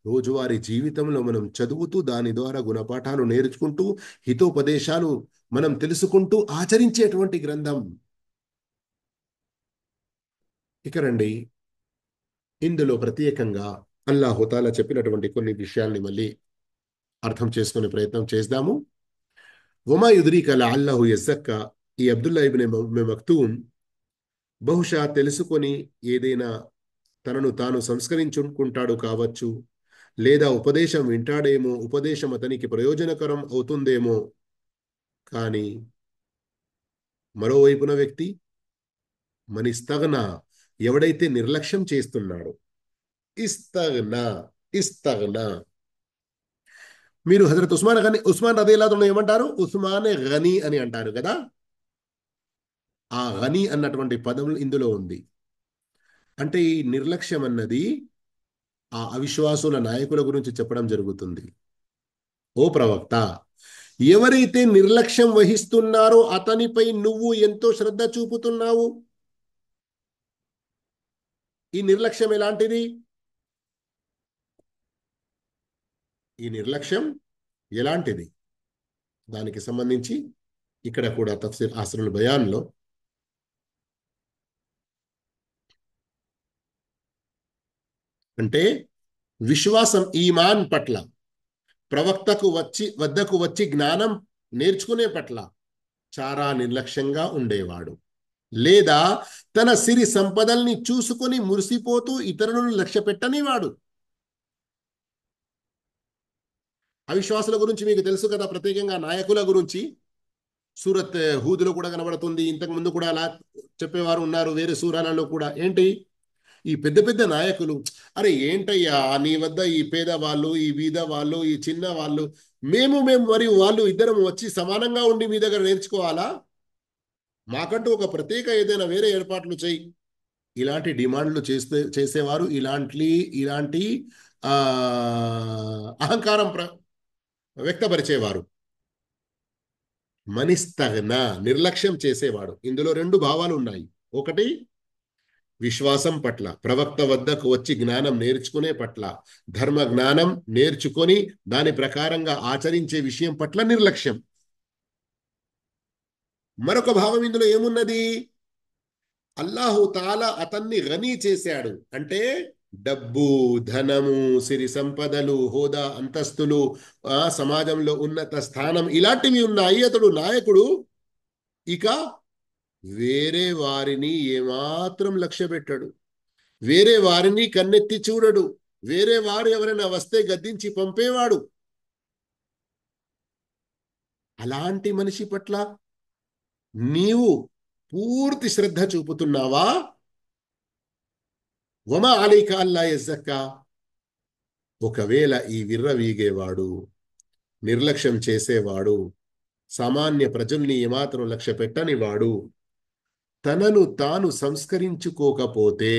రోజువారీ జీవితంలో మనం చదువుతూ దాని ద్వారా గుణపాఠాలు నేర్చుకుంటూ హితోపదేశాలు మనం తెలుసుకుంటూ ఆచరించేటువంటి గ్రంథం. ఇక రండి, ఇందులో ప్రత్యేకంగా అల్లాహుతాలా చెప్పినటువంటి కొన్ని విషయాల్ని మళ్ళీ అర్థం చేసుకునే ప్రయత్నం చేద్దాము. వమా యుద్రీక లఅల్లహు యజక్క, ఈ అబ్దుల్లా ఇబ్న్ మక్తూమ్ బహుశా తెలుసుకొని ఏదైనా తనను తాను సంస్కరించుకుంటాడు కావచ్చు, లేదా ఉపదేశం వింటాడేమో, ఉపదేశం అతనికి ప్రయోజనకరం అవుతుందేమో. కానీ మరోవైపున వ్యక్తి మనిస్తగ్నా, ఎవడైతే నిర్లక్ష్యం చేస్తున్నాడో, ఇస్తగ్నా ఇస్తగ్నా. మీరు హజరత్ ఉస్మాన్ రదియల్లాహు అన్హు ఏమంటారు? ఉస్మానే గనీ అని అంటారు కదా. ఆ గనీ అన్నటువంటి పదం ఇందులో ఉంది. అంటే ఈ నిర్లక్ష్యం అన్నది ఆ అవిశ్వాసుల నాయకుల గురించి చెప్పడం జరుగుతుంది. ఓ ప్రవక్త, ఎవరైతే నిర్లక్ష్యం వహిస్తున్నారో అతనిపై నువ్వు ఎంతో శ్రద్ధ చూపుతున్నావు. ఈ నిర్లక్ష్యం ఎలాంటిది? ఈ నిర్లక్ష్యం ఎలాంటిది దానికి సంబంధించి ఇక్కడ కూడా తఫ్సీర్ అస్రుల్ బయాన్లో అంటే విశ్వాసం, ఈమాన్ పట్ల, వద్దకు వచ్చి జ్ఞానం నేర్చుకునే పట్ల చాలా నిర్లక్ష్యంగా ఉండేవాడు, లేదా తన సిరి సంపదల్ని చూసుకొని మురిసిపోతూ ఇతరులను లక్ష్య పెట్టనివాడు. అవిశ్వాసుల గురించి మీకు తెలుసు కదా, ప్రత్యేకంగా నాయకుల గురించి సూరత్ హూదులో కూడా కనబడుతుంది. ఇంతకు ముందు కూడా అలా చెప్పేవారు ఉన్నారు వేరే సూరాలలో కూడా. ఏంటి? ఈ పెద్ద పెద్ద నాయకులు, అరే ఏంటయ్యా నీ వద్ద ఈ పేదవాళ్ళు, ఈ బీద వాళ్ళు, ఈ చిన్న వాళ్ళు, మేము మరియు వాళ్ళు ఇద్దరం వచ్చి సమానంగా ఉండి మీ దగ్గర నేర్చుకోవాలా? మాకంటూ ఒక ప్రత్యేక ఏదైనా వేరే ఏర్పాట్లు చేయి. ఇలాంటి డిమాండ్లు చేసేవారు, ఇలాంటి అహంకారం వ్యక్తపరిచేవారు. మనిస్తగ్న, నిర్లక్ష్యం చేసేవాడు. ఇందులో 2 భావాలు ఉన్నాయి. ఒకటి విశ్వాసం పట్ల, ప్రవక్త వద్దకు వచ్చి జ్ఞానం నేర్చుకునే పట్ల, ధర్మ జ్ఞానం నేర్చుకొని దాని ప్రకారంగా ఆచరించే విషయం పట్ల నిర్లక్ష్యం. మరొక భావం ఇందులో ఏమున్నది? అల్లాహు తాలా అతన్ని గనీ చేశాడు. అంటే డబ్బు, ధనము, సిరి సంపదలు, హోదా, అంతస్తులు, సమాజంలో ఉన్నత స్థానం ఇలాంటివి ఉన్నాయి. అతడు నాయకుడు. ఇక వేరే వారిని ఏమాత్రం లక్ష్య పెట్టాడు, వేరే వారిని కన్నెత్తి చూడడు, వేరే వారు ఎవరైనా వస్తే గద్దించి పంపేవాడు. అలాంటి మనిషి పట్ల నీవు పూర్తి శ్రద్ధ చూపుతున్నావా? వమా అలైక అల్లా యజక్కా, ఒకవేళ ఈ విర్రవీగేవాడు, నిర్లక్ష్యం చేసేవాడు, సామాన్య ప్రజల్ని ఏమాత్రం లక్ష్య పెట్టనివాడు తనను తాను సంస్కరించుకోకపోతే,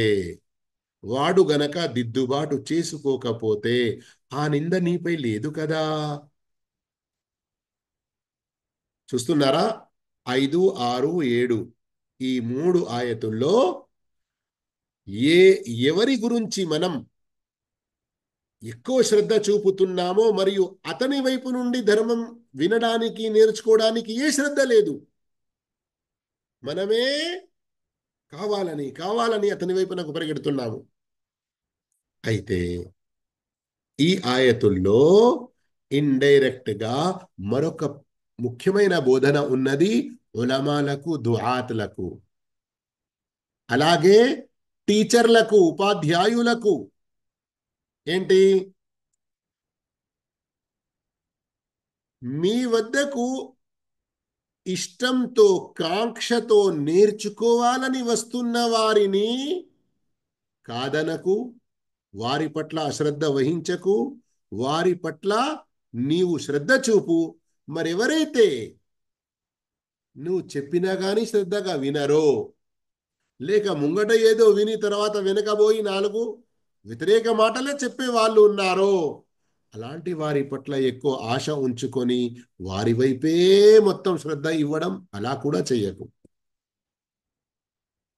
వాడు గనక దిద్దుబాటు చేసుకోకపోతే ఆ నింద నీపై లేదు కదా. చూస్తున్నారా? 5, 6, 7 ఈ 3 ఆయతుల్లో ఎవరి గురించి మనం ఎక్కువ శ్రద్ధ చూపుతున్నామో మరియు అతని వైపు నుండి ధర్మం వినడానికి, నేర్చుకోవడానికి ఏ శ్రద్ధ లేదు. మనమే కావాలని అతని వైపునకు పరిగెడుతున్నాము. అయితే ఈ ఆయతుల్లో ఇండైరెక్ట్ గా మరొక ముఖ్యమైన బోధన ఉన్నది ఉలమాలకు, దుఆతులకు, అలాగే టీచర్లకు, ఉపాధ్యాయులకు. ఏంటి? మీ వద్దకు ఇష్టంతో, కాంక్షతో నేర్చుకోవాలని వస్తున్న వారిని కాదనకు, వారి పట్ల అశ్రద్ధ వహించకు, వారి పట్ల నీవు శ్రద్ధ చూపు. మరెవరైతే నువ్వు చెప్పినా కానీ శ్రద్ధగా వినరో, లేక ముంగట ఏదో విని తర్వాత వెనకబోయి నాలుగు వ్యతిరేక మాటలే చెప్పే వాళ్ళు ఉన్నారో, అలాంటి వారి పట్ల ఎక్కువ ఆశ ఉంచుకొని వారి వైపే మొత్తం శ్రద్ధ ఇవ్వడం అలా కూడా చెయ్యకు.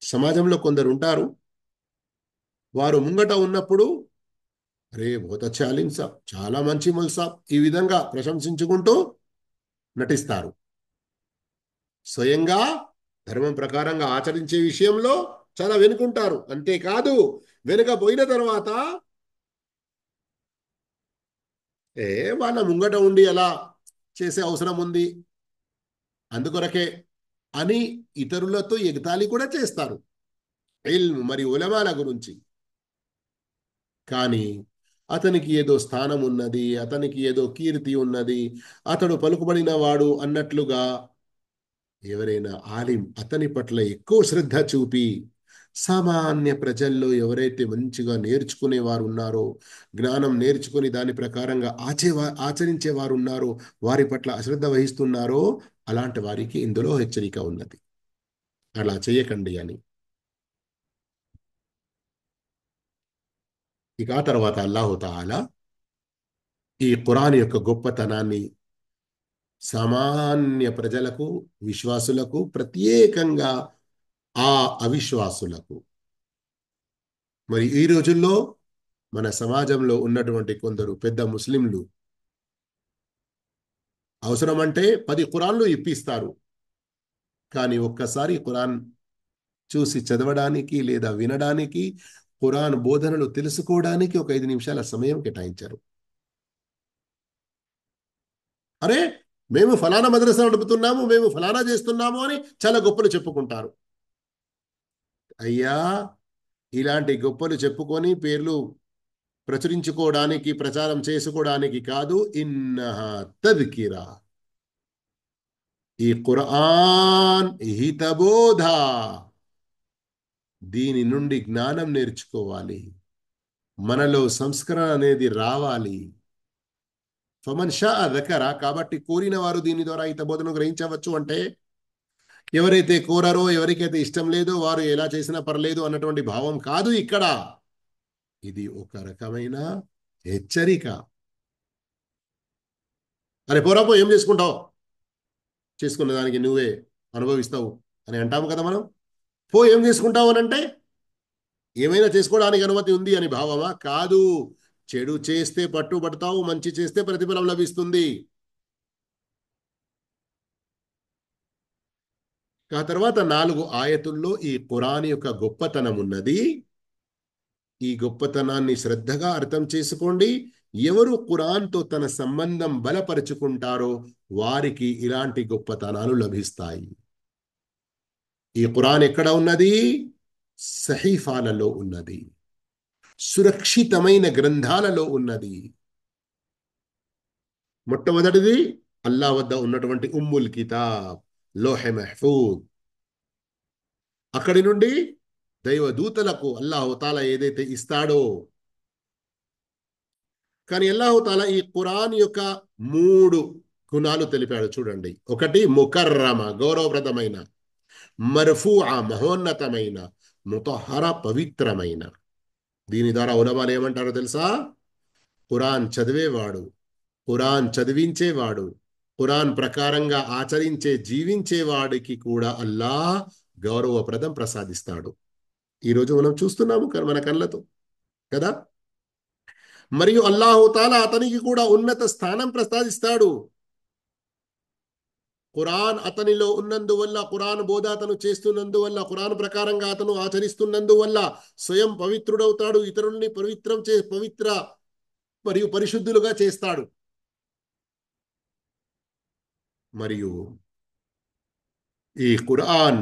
సమాజంలో కొందరు ఉంటారు, వారు ముంగట ఉన్నప్పుడు అరే బహుత్ అచ్చా అలీం సాబ్, చాలా మంచి ముల్ సాబ్, ఈ విధంగా ప్రశంసించుకుంటూ నటిస్తారు. స్వయంగా ధర్మం ప్రకారంగా ఆచరించే విషయంలో చాలా వెనుకుంటారు. అంతేకాదు వెనుక పోయిన తర్వాత ఏ వాళ్ళ ముంగట ఉండి అలా చేసే అవసరం ఉంది అందుకొరకే అని ఇతరులతో ఎగతాళి కూడా చేస్తారు ఇల్మ్ మరి ఉలమాల గురించి. కానీ అతనికి ఏదో స్థానం ఉన్నది, అతనికి ఏదో కీర్తి ఉన్నది, అతడు పలుకుబడిన వాడు అన్నట్లుగా ఎవరైనా ఆలిం అతని పట్ల ఎక్కువ శ్రద్ధ చూపి, సామాన్య ప్రజల్లో ఎవరైతే మంచిగా నేర్చుకునే వారు ఉన్నారో, జ్ఞానం నేర్చుకుని దాని ప్రకారంగా ఆచరించే వారు ఉన్నారో, వారి పట్ల అశ్రద్ధ వహిస్తున్నారో, అలాంటి వారికి ఇందులో హెచ్చరిక ఉన్నది, అలా చేయకండి అని. ఇక ఆ తర్వాత అల్లాహు తాలా ఈ ఖురాన్ యొక్క గొప్పతనాన్ని సామాన్య ప్రజలకు, విశ్వాసులకు, ప్రత్యేకంగా ఆ అవిశ్వాసులకు, మరి ఈ రోజుల్లో మన సమాజంలో ఉన్నటువంటి కొందరు పెద్ద ముస్లింలు అవసరమంటే 10 ఖురాన్లు ఇప్పిస్తారు. కానీ ఒక్కసారి ఖురాన్ చూసి చదవడానికి లేదా వినడానికి, ఖురాన్ బోధనలు తెలుసుకోవడానికి ఒక 5 నిమిషాల సమయం కేటాయించారు. అరే మేము ఫలానా మద్రసా నడుపుతున్నాము, మేము ఫలానా చేస్తున్నాము అని చాలా గొప్పలు చెప్పుకుంటారు. అయ్యా, ఇలాంటి గొప్పలు చెప్పుకొని పేర్లు ప్రచురించుకోవడానికి, ప్రచారం చేసుకోవడానికి కాదు. ఇన్నహా తద్కిరా, ఈ ఖురాన్ హితబోధ, దీని నుండి జ్ఞానం నేర్చుకోవాలి, మనలో సంస్కరణ అనేది రావాలి. ఫమన్ షా దకర, కాబట్టి కోరిన వారు దీని ద్వారా హితబోధను గ్రహించవచ్చు. అంటే ఎవరైతే కోరారో, ఎవరికైతే ఇష్టం లేదో వారు ఎలా చేసినా పర్లేదు అన్నటువంటి భావం కాదు ఇక్కడ. ఇది ఒక రకమైన హెచ్చరిక. అరే పోరాపో, ఏం చేసుకుంటావు, చేసుకున్న దానికి నువ్వే అనుభవిస్తావు అని అంటాము కదా మనం. పో ఏం చేసుకుంటావు అని అంటే ఏమైనా చేసుకోవడానికి అనుమతి ఉంది అని భావమా? కాదు. చెడు చేస్తే పట్టుబడతావు, మంచి చేస్తే ప్రతిఫలం లభిస్తుంది. ఆ తర్వాత 4 ఆయతుల్లో ఈ ఖురాన్ యొక్క గొప్పతనం ఉన్నది. ఈ గొప్పతనాన్ని శ్రద్ధగా అర్థం చేసుకోండి. ఎవరు ఖురాన్తో తన సంబంధం బలపరుచుకుంటారో వారికి ఇలాంటి గొప్పతనాలు లభిస్తాయి. ఈ ఖురాన్ ఎక్కడ ఉన్నది? సహీఫాలలో ఉన్నది, సురక్షితమైన గ్రంథాలలో ఉన్నది. మొట్టమొదటిది అల్లా వద్ద ఉన్నటువంటి ఉమ్ముల్ కితాబ్, లోహె మహ్ఫూజ్. అక్కడి నుండి దైవదూతలకు అల్లాహు తాలా ఏదైతే ఇస్తాడో. కానీ అల్లాహు తాలా ఈ ఖురాన్ యొక్క 3 గుణాలు తెలిపాడు చూడండి. ఒకటి ముకర్రమ, గౌరవప్రదమైన, మర్ఫూఅ, మహోన్నతమైన, ముతహర, పవిత్రమైన. దీని ద్వారా ఉలమాలు ఏమంటారో తెలుసా? ఖురాన్ చదివేవాడు, ఖురాన్ చదివించేవాడు, ఖురాన్ ప్రకారంగా ఆచరించే జీవించేవాడికి కూడా అల్లాహ్ గౌరవప్రదం ప్రసాదిస్తాడు. ఈరోజు మనం చూస్తున్నాము మన కళ్ళతో కదా. మరియు అల్లాహు తాలా అతనికి కూడా ఉన్నత స్థానం ప్రసాదిస్తాడు. ఖురాన్ అతనిలో ఉన్నందువల్ల, ఖురాన్ బోధ అతను చేస్తున్నందువల్ల, ఖురాన్ ప్రకారంగా అతను ఆచరిస్తున్నందువల్ల స్వయం పవిత్రుడవుతాడు, ఇతరుల్ని పవిత్ర మరియు పరిశుద్ధులుగా చేస్తాడు. మరియు ఈ ఖురాన్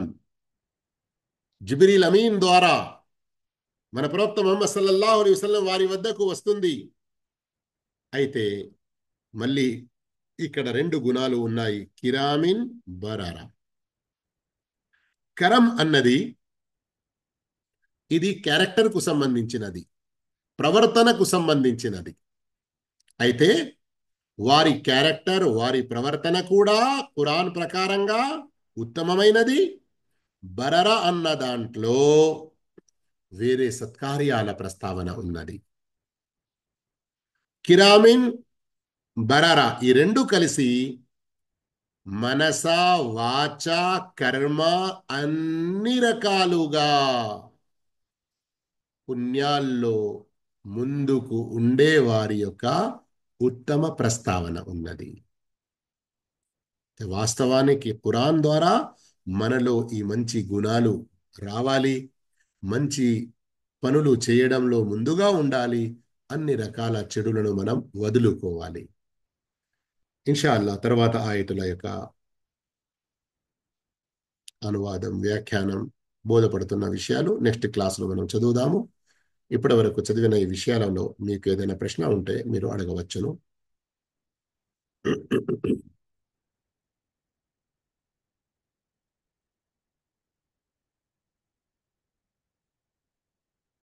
జిబ్రీల్ అమీన్ ద్వారా మన ప్రవక్త ముహమ్మద్ సల్లల్లాహు అలైహి వసల్లం వారి వద్దకు వస్తుంది. అయితే మళ్ళీ ఇక్కడ 2 గుణాలు ఉన్నాయి. కిరామిన్ బరారా. కరం అన్నది ఇది క్యారెక్టర్కు సంబంధించినది, ప్రవర్తనకు సంబంధించినది. అయితే వారి క్యారెక్టర్, వారి ప్రవర్తన కూడా ఖురాన్ ప్రకారంగా ఉత్తమమైనది. బరర అన్న దాంట్లో వేరే సత్కార్యాల ప్రస్తావన ఉన్నది. కిరామిన్, బరర ఈ రెండు కలిసి మనస, వాచ, కర్మ అన్ని రకాలుగా పుణ్యాల్లో ముందుకు ఉండే వారి యొక్క ఉత్తమ ప్రస్తావన ఉన్నది. వాస్తవానికి ఖురాన్ ద్వారా మనలో ఈ మంచి గుణాలు రావాలి, మంచి పనులు చేయడంలో ముందుగా ఉండాలి, అన్ని రకాల చెడులను మనం వదులుకోవాలి. ఇన్షాల్లా తర్వాత ఆయతుల యొక్క అనువాదం, వ్యాఖ్యానం, బోధపడుతున్న విషయాలు నెక్స్ట్ క్లాస్లో మనం చదువుదాము. ఇప్పటి వరకు చదివిన ఈ విషయాలలో మీకు ఏదైనా ప్రశ్న ఉంటే మీరు అడగవచ్చును.